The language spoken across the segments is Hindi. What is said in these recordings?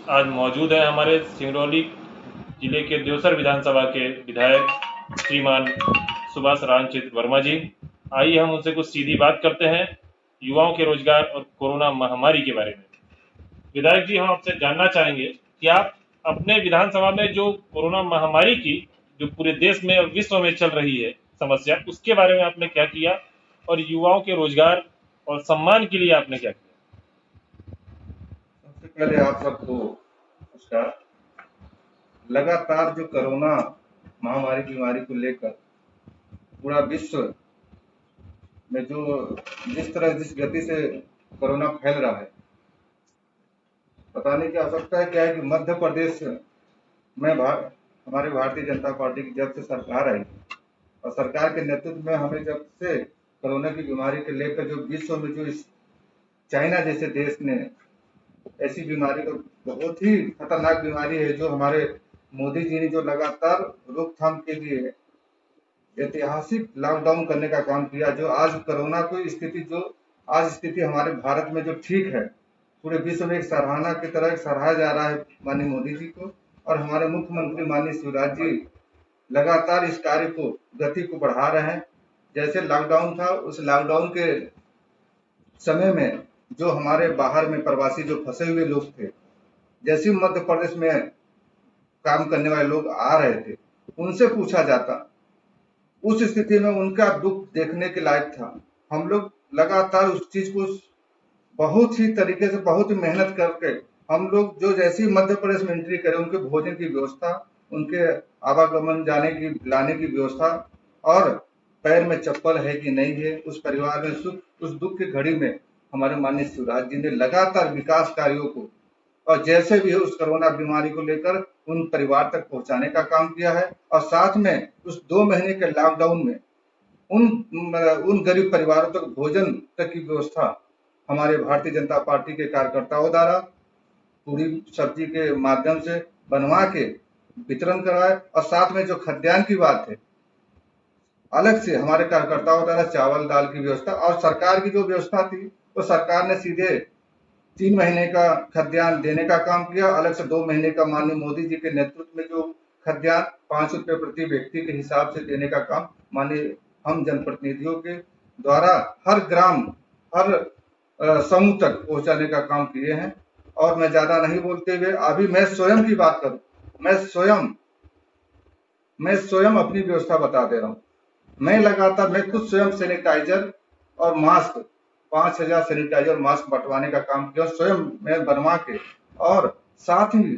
आज मौजूद हैं हमारे सिंगरौली जिले के देवसर विधानसभा के विधायक श्रीमान सुभाष रामचंद्र वर्मा जी। आइए हम उनसे कुछ सीधी बात करते हैं युवाओं के रोजगार और कोरोना महामारी के बारे में। विधायक जी, हम आपसे जानना चाहेंगे कि आप अपने विधानसभा में जो कोरोना महामारी की जो पूरे देश में और विश्व में चल रही है समस्या, उसके बारे में आपने क्या किया और युवाओं के रोजगार और सम्मान के लिए आपने क्या किया? सबसे पहले आप सबको नमस्कार। लगातार जो कोरोना महामारी बीमारी को लेकर पूरा विश्व में जो जिस गति से कोरोना फैल रहा है, बताने की आवश्यकता क्या है कि मध्य प्रदेश में हमारी भारतीय जनता पार्टी की जब से सरकार आई और सरकार के नेतृत्व में हमें जब से कोरोना की बीमारी को लेकर जो विश्व में जो इस चाइना जैसे देश ने ऐसी बीमारी को बहुत ही खतरनाक बीमारी है जो हमारे मोदी जी ने जो लगातार रोकथाम के लिए ऐतिहासिक लॉकडाउन करने का काम किया, जो आज कोरोना की स्थिति आज स्थिति हमारे भारत में जो ठीक है, पूरे विश्व में एक सराहना की तरह सराहा जा रहा है माननीय मोदी जी को। और हमारे मुख्यमंत्री माननीय शिवराज जी लगातार इस कार्य को गति को बढ़ा रहे हैं। जैसे लॉकडाउन था, उस लॉकडाउन के समय में जो हमारे बाहर में प्रवासी जो फंसे हुए लोग थे, जैसे मध्य प्रदेश में काम करने वाले लोग आ रहे थे, उनसे पूछा जाता, उस स्थिति में उनका दुख देखने के लायक था। हम लोग लगातार उस चीज को बहुत ही तरीके से बहुत ही मेहनत करके हम लोग जो जैसे ही मध्य प्रदेश में एंट्री करें, उनके भोजन की व्यवस्था, उनके आवागमन जाने की लाने की व्यवस्था, और पैर में चप्पल है कि नहीं है, उस परिवार में सुख उस दुख की घड़ी में हमारे माननीय शिवराज जी ने लगातार विकास कार्यों को और जैसे भी है उस कोरोना बीमारी को लेकर उन परिवार तक पहुंचाने का काम किया है। और साथ में उस 2 महीने के लॉकडाउन में उन गरीब परिवारों तक भोजन तक की व्यवस्था हमारे भारतीय जनता पार्टी के कार्यकर्ताओं द्वारा पूरी सब्जी के माध्यम से बनवा के वितरण कराए। और साथ में जो खाद्यान्न की बात है, अलग से हमारे कार्यकर्ताओं द्वारा चावल दाल की व्यवस्था, और सरकार की जो व्यवस्था थी तो सरकार ने सीधे 3 महीने का खाद्यान्न देने का काम किया। अलग से 2 महीने का माननीय मोदी जी के नेतृत्व में जो खाद्यान्न 5 रुपए प्रति व्यक्ति के हिसाब से देने का काम माननीय हम जनप्रतिनिधियों के द्वारा हर ग्राम हर समूह तक पहुंचाने का काम किए हैं। और मैं ज्यादा नहीं बोलते हुए अभी मैं स्वयं की बात करूं, मैं स्वयं अपनी व्यवस्था बता दे रहा हूं। मैं खुद स्वयं सैनिटाइजर और मास्क 5,000 सैनिटाइजर मास्क बंटवाने का काम किया स्वयं मैं बनवा के, और साथ ही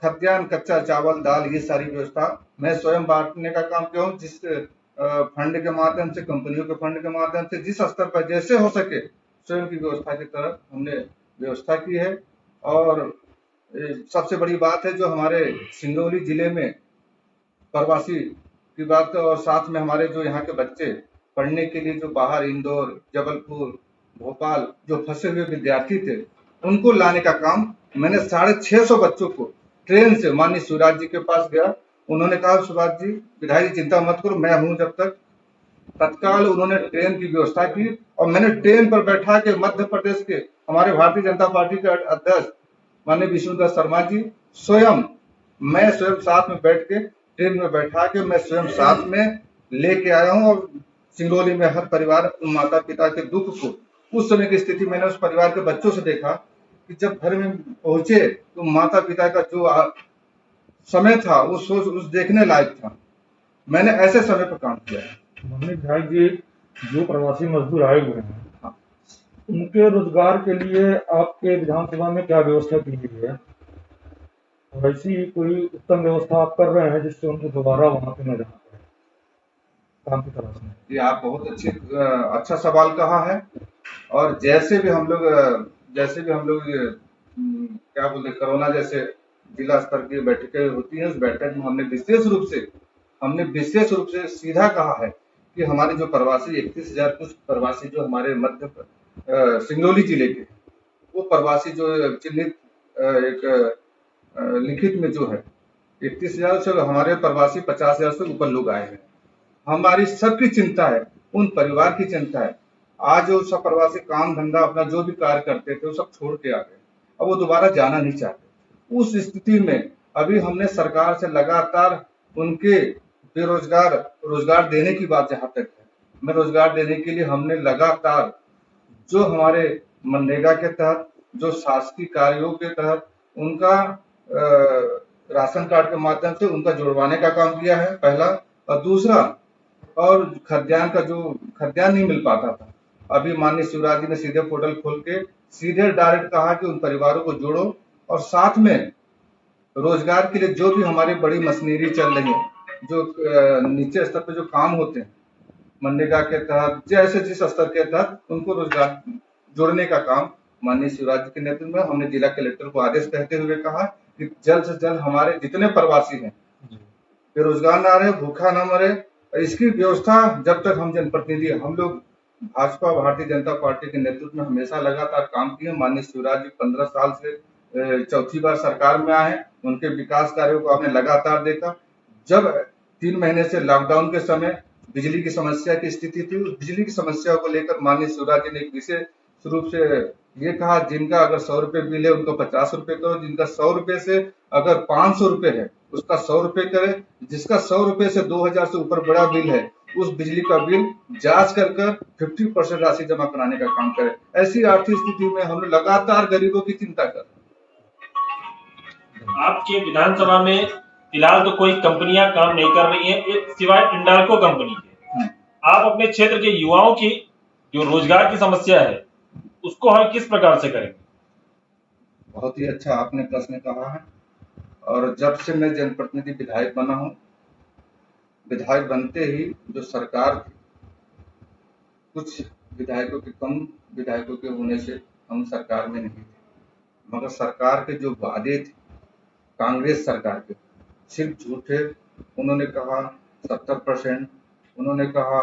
खाद्यान्न कच्चा चावल दाल ये सारी व्यवस्था मैं स्वयं बांटने का काम किया हूँ। जिस फंड के माध्यम से, कंपनियों के फंड के माध्यम से जिस स्तर पर जैसे हो सके स्वयं की व्यवस्था की तरफ हमने व्यवस्था की है। और सबसे बड़ी बात है जो हमारे सिंगरौली जिले में प्रवासी की बात, और साथ में हमारे जो यहाँ के बच्चे पढ़ने के लिए जो बाहर इंदौर जबलपुर भोपाल जो फंसे हुए विद्यार्थी थे, उनको लाने का काम मैंने 650 बच्चों को ट्रेन से माननीय शिवराज जी के पास गया। उन्होंने कहा सुभाष जी विधायक जी चिंता मत करो, मैं हूं जब तक। तत्काल उन्होंने ट्रेन की व्यवस्था की और मैंने ट्रेन पर बैठा के मध्य प्रदेश के हमारे भारतीय जनता पार्टी के अध्यक्ष माननीय विष्णुदत्त शर्मा जी स्वयं, मैं स्वयं साथ में बैठ के ट्रेन में बैठा के मैं स्वयं साथ में लेके आया हूँ। और सिंगरौली में हर परिवार माता पिता के दुख को, उस समय की स्थिति मैंने उस परिवार के बच्चों से देखा कि जब घर में पहुंचे तो माता पिता का जो समय था वो सोच उस देखने लायक था। मैंने ऐसे समय पर काम किया है। माननीय विधायक जी, जो प्रवासी मजदूर आए हुए हैं उनके रोजगार के लिए आपके विधानसभा में क्या व्यवस्था की गई है, और ऐसी कोई उत्तम व्यवस्था आप कर रहे हैं जिससे उनको दोबारा वहां पे न जाना पड़े काम की तलाश में? ये आप बहुत अच्छा सवाल कहा है। और जैसे भी हम लोग क्या बोलते कोरोना जैसे जिला स्तर की बैठकें होती हैं, उस बैठक में हमने विशेष रूप से सीधा कहा है कि हमारे जो प्रवासी 31,000 कुछ प्रवासी जो हमारे सिंगरौली जिले के, वो प्रवासी जो चिन्हित एक लिखित में जो है 31,000 से हमारे प्रवासी 50,000 से ऊपर लोग आए हैं। हमारी सबकी चिंता है, उन परिवार की चिंता है। आज जो सब प्रवासी काम धंधा अपना जो भी कार्य करते थे वो सब छोड़ के आ गए, अब वो दोबारा जाना नहीं चाहते। उस स्थिति में अभी हमने सरकार से लगातार उनके रोजगार देने की बात जहां तक है, मैं रोजगार देने के लिए हमने लगातार जो हमारे मनरेगा के तहत, जो शासकीय कार्यों के तहत उनका राशन कार्ड के माध्यम से उनका जुड़वाने का काम किया है, पहला। और दूसरा, और खद्यान नहीं मिल पाता था, अभी माननीय शिवराज जी ने सीधे पोर्टल खोल के सीधे डायरेक्ट कहा कि उन परिवारों को जोड़ो, और साथ में रोजगार के लिए जो भी हमारी बड़ी मशीनरी चल रही है, जो नीचे स्तर पे जो काम होते हैं मनरेगा के तहत, जैसे जिस स्तर के तहत उनको रोजगार जोड़ने का काम माननीय शिवराज जी के नेतृत्व में हमने जिला कलेक्टर को आदेश कहते हुए कहा कि जल्द से जल्द हमारे जितने प्रवासी हैं बेरोजगार ना रहे, भूखा ना मरे, इसकी व्यवस्था जब तक हम जनप्रतिनिधि, हम लोग भाजपा भारतीय जनता पार्टी के नेतृत्व में हमेशा लगातार काम किए। माननीय शिवराज जी 15 साल से चौथी बार सरकार में आए, उनके विकास कार्यों को आपने लगातार देखा। जब 3 महीने से लॉकडाउन के समय बिजली की समस्या की स्थिति थी, उस बिजली की समस्या को लेकर माननीय शिवराज जी ने एक विशेष रूप से ये कहा, जिनका अगर 100 रुपए बिल है उनको 50 रुपए करो, जिनका 100 रुपए से अगर 500 रुपए है उसका 100 रुपए करे, जिसका 100 रुपए से 2000 से ऊपर बड़ा बिल है उस बिजली का बिल जांच कर 50% राशि जमा कराने का काम करे। ऐसी आर्थिक स्थिति में हम लगातार गरीबों की चिंता कर रहे हैं। आपके विधानसभा में फिलहाल तो कोई कंपनियां काम नहीं कर रही हैं, एक सिवाय इंडाल्को कंपनी के। आप अपने क्षेत्र के युवाओं की जो रोजगार की समस्या है उसको हम किस प्रकार से करेंगे? बहुत ही अच्छा आपने प्रश्न कहा है। और जब से मैं जनप्रतिनिधि विधायक बना हूं, विधायक बनते ही जो सरकार थी, कुछ विधायकों के कम विधायकों के होने से हम सरकार में नहीं थे, मगर सरकार के जो वादे थे कांग्रेस सरकार के सिर्फ झूठे। उन्होंने कहा 70%, उन्होंने कहा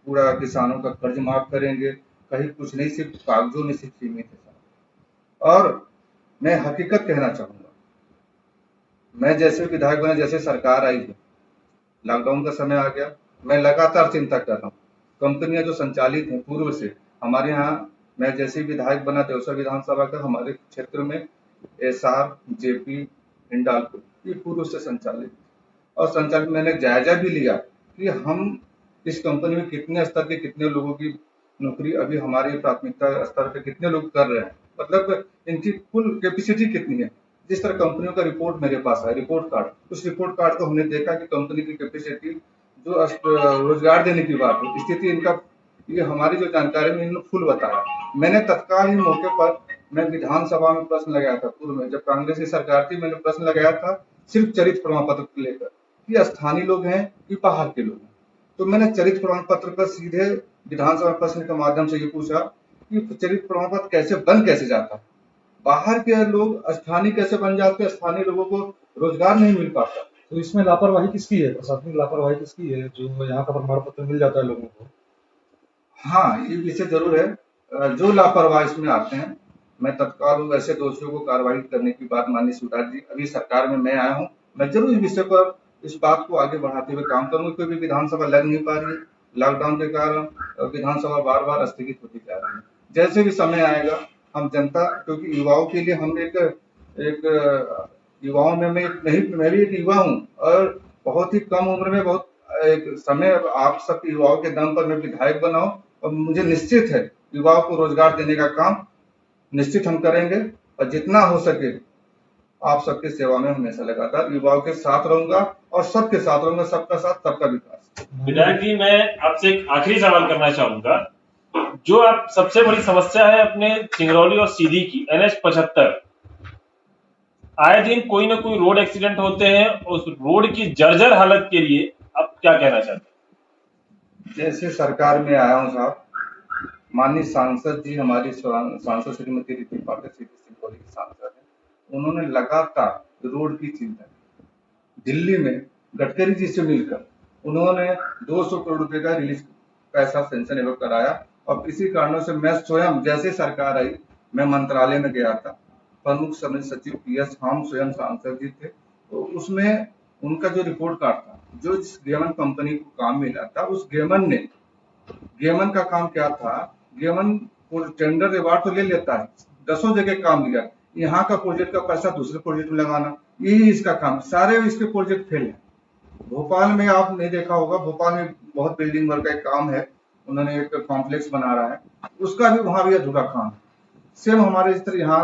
पूरा किसानों का कर्ज माफ करेंगे, कहीं कुछ नहीं, सिर्फ कागजों में सिर्फ सीमित है। और मैं हकीकत कहना चाहूंगा, मैं जैसे विधायक बना, जैसे सरकार आई है, लॉकडाउन का समय आ गया, मैं लगातार चिंता कर रहा हूँ। कंपनियां जो संचालित हैं पूर्व से हमारे यहाँ, मैं जैसे विधायक बना देवसर विधानसभा का, हमारे क्षेत्र में एसआर, जेपी, हिंडाल्को ये पूर्व से संचालित, और संचालित मैंने जायजा भी लिया कि हम इस कंपनी में कितने स्तर के कितने लोगों की नौकरी अभी हमारी प्राथमिकता स्तर पे कितने लोग कर रहे हैं, मतलब इनकी कुल कैपेसिटी कितनी है। जिस तरह कंपनियों का रिपोर्ट मेरे पास है, रिपोर्ट कार्ड, उस रिपोर्ट कार्ड को हमने देखा कि कंपनी की कैपेसिटी जो रोजगार देने की बात है, स्थिति इनका, ये हमारी जो जानकारी में इन्होंने फुल बताया। मैंने तत्काल ही मौके पर मैं विधानसभा में प्रश्न लगाया था, पूर्व में जब कांग्रेस की सरकार थी, मैंने प्रश्न लगाया था सिर्फ चरित्र प्रमाण पत्र को लेकर कि स्थानीय लोग हैं कि बाहर के लोग हैं। तो मैंने चरित्र प्रमाण पत्र पर सीधे विधानसभा प्रश्न के माध्यम से ये पूछा कि चरित्र प्रमाण पत्र कैसे जाता है, बाहर के लोग स्थानीय कैसे बन जाते हैं, स्थानीय लोगों को रोजगार नहीं मिल पाता। तो इसमें लापरवाही किसकी है, प्रशासनिक लापरवाही किसकी है जो यहाँ का प्रमाण पत्र मिल जाता है लोगों को? हाँ, ये विषय जरूर है। जो लापरवाही इसमें आते हैं, मैं तत्काल ऐसे दोषियों को कार्रवाई करने की बात माननीय शिवराज जी, अभी सरकार में मैं आया हूँ, मैं जरूर इस विषय पर इस बात को आगे बढ़ाते हुए काम करूंगा, क्योंकि विधानसभा लग नहीं पा रही है लॉकडाउन के कारण, विधानसभा बार बार स्थगित होती जा रही है। जैसे भी समय आएगा हम जनता, क्योंकि युवाओं के लिए हम एक युवाओं में मैं भी एक युवा हूँ, और बहुत ही कम उम्र में बहुत एक समय आप सब युवाओं के दम पर मैं विधायक बना हूँ, और मुझे निश्चित है युवाओं को रोजगार देने का काम निश्चित हम करेंगे, और जितना हो सके आप सबकी सेवा में हमेशा लगातार युवाओं के साथ रहूंगा, और सबके साथ रहूंगा, सबका साथ सबका विकास। विधायक जी, मैं आपसे एक आखिरी सवाल करना चाहूंगा। जो आप सबसे बड़ी समस्या है अपने सिंगरौली और सीधी की, NH 75, आए दिन कोई ना कोई रोड एक्सीडेंट होते हैं, उस रोड की जर्जर हालत के लिए आप क्या कहना चाहते हैं? जैसे सरकार में आया हूँ साहब, माननीय सांसद जी, हमारी सांसद श्रीमती रिद्धि पाठक सिंगरौली की सांसद है, उन्होंने लगातार रोड की चिंता की। दिल्ली में गडकरी जी से मिलकर उन्होंने 200 करोड़ रुपए का रिलीज पैसा सेंक्शन एवं कराया, और इसी कारणों से मैं स्वयं, जैसे सरकार आई, मैं मंत्रालय में गया था, प्रमुख सचिव PS, हम स्वयं सांसद जी थे, तो उसमें उनका जो रिपोर्ट कार्ड था, जो जिस गेमन कंपनी को काम मिला था, उस गेमन का काम क्या था, गेमन टेंडर रिवार्ड तो ले लेता है, 10 जगह काम लिया, यहाँ का प्रोजेक्ट का पैसा दूसरे प्रोजेक्ट में लगाना, यही इसका काम। सारे इसके प्रोजेक्ट फेल है। भोपाल में आप नहीं देखा होगा, भोपाल में बहुत बिल्डिंग वर्क का एक काम है, उन्होंने एक कॉम्प्लेक्स बना रहा है, उसका भी वहां भी अधूरा काम है। सेम हमारे इस तरह यहाँ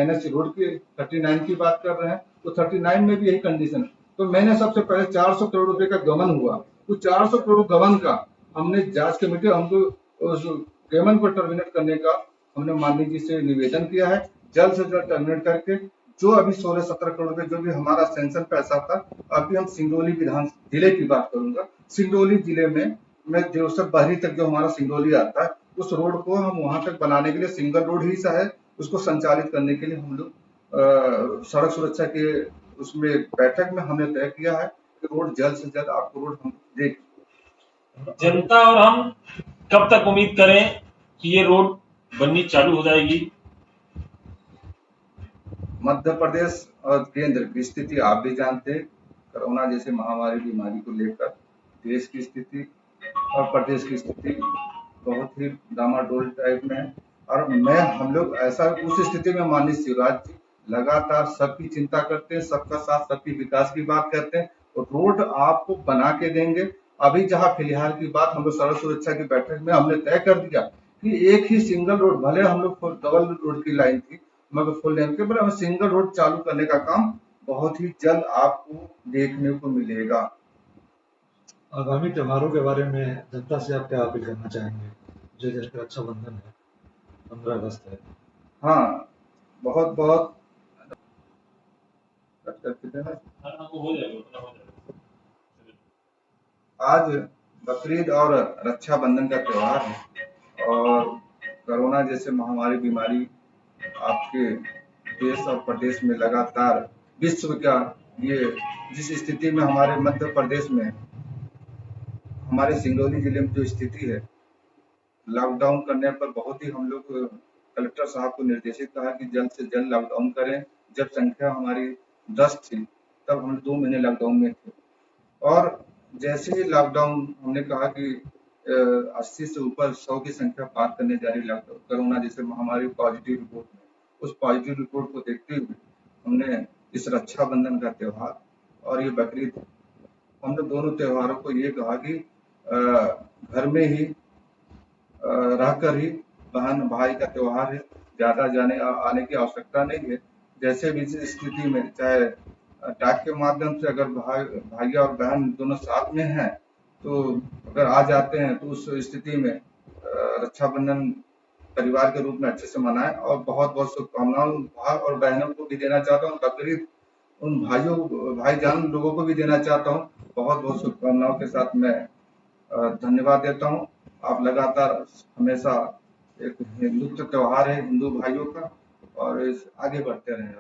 NH रोड की 39 की बात कर रहे हैं, तो 39 में भी यही कंडीशन है। तो मैंने सबसे पहले 400 करोड़ रुपए का गबन हुआ, तो 400 करोड़ गबन का हमने जांच कमेटी, हमको उस गबन को टर्मिनेट करने का हमने माननीय जी से निवेदन किया है, जल्द से जल्द टर्मिनेट करके जो अभी 16-17 करोड़ रुपए जो भी हमारा सेंक्शन पैसा था, अभी हम सिंगरौली विधान जिले की बात करूंगा, सिंगरौली जिले में मैं देवसर बहरी तक जो हमारा सिंगरौली आता है, उस रोड को हम वहां तक बनाने के लिए, सिंगल रोड ही सा है, उसको संचालित करने के लिए हम लोग सड़क सुरक्षा के उसमें बैठक में हमने तय किया है कि रोड जल्द से जल्द आपको रोड हम देख। जनता और हम कब तक उम्मीद करें कि ये रोड बननी चालू हो जाएगी? मध्य प्रदेश और केंद्र की स्थिति आप भी जानते हैं, कोरोना जैसे महामारी बीमारी को लेकर देश की स्थिति और प्रदेश की स्थिति बहुत ही डामाडोल टाइप में है। और हम लोग ऐसा उस स्थिति में माननीय शिवराज जी लगातार सबकी चिंता करते हैं, सबका साथ, सबकी विकास की बात करते हैं, तो रोड आपको बना के देंगे। अभी जहां फिलहाल की बात हम लोग सड़क सुरक्षा की बैठक में हमने तय कर दिया कि एक ही सिंगल रोड, भले हम लोग डबल रोड की लाइन थी मगर फुल लेन के, पर हम सिंगल रोड चालू करने का काम बहुत ही जल्द आपको देखने को मिलेगा। आगामी त्योहारों के बारे में जनता से आप क्या अपील करना चाहेंगे? जो जैसे रक्षाबंधन है, 15 अगस्त है। हाँ, बहुत बहुत हो जाएगा। आज बकरीद और रक्षाबंधन का त्योहार है और कोरोना जैसे महामारी बीमारी आपके देश और प्रदेश में लगातार विश्व का ये जिस स्थिति में हमारे मध्य प्रदेश में, हमारे सिंगरौली जिले में जो स्थिति है, लॉकडाउन करने पर बहुत ही हम लोग कलेक्टर साहब को निर्देशित कहा कि जल्द से जल्द लॉकडाउन करें। जब संख्या हमारी 10 थी तब हम 2 महीने लॉकडाउन में थे, और जैसे ही लॉकडाउन हमने कहा कि 80 से ऊपर 100 की संख्या पार करने जा रही लॉकडाउन कोरोना जैसे महामारी पॉजिटिव रिपोर्ट में, उस पॉजिटिव रिपोर्ट को देखते हुए हमने इस रक्षाबंधन का त्योहार और ये बकरीद, हमने दोनों त्योहारों को ये कहा कि घर में ही रहकर ही बहन भाई का त्योहार है, ज्यादा जाने आने की आवश्यकता नहीं है। जैसे भी स्थिति में, चाहे डाक के माध्यम से अगर भाई और बहन दोनों साथ में हैं तो अगर आ जाते हैं तो उस स्थिति में रक्षाबंधन परिवार के रूप में अच्छे से मनाएं। और बहुत बहुत शुभकामनाएं भाई और बहनों को भी देना चाहता हूँ, बकरीद उन भाईजान लोगों को भी देना चाहता हूँ। बहुत बहुत शुभकामनाओं के साथ मैं धन्यवाद देता हूँ। आप लगातार हमेशा एक हिंदुत्व त्योहार है हिंदू भाइयों का, और आगे बढ़ते रहें।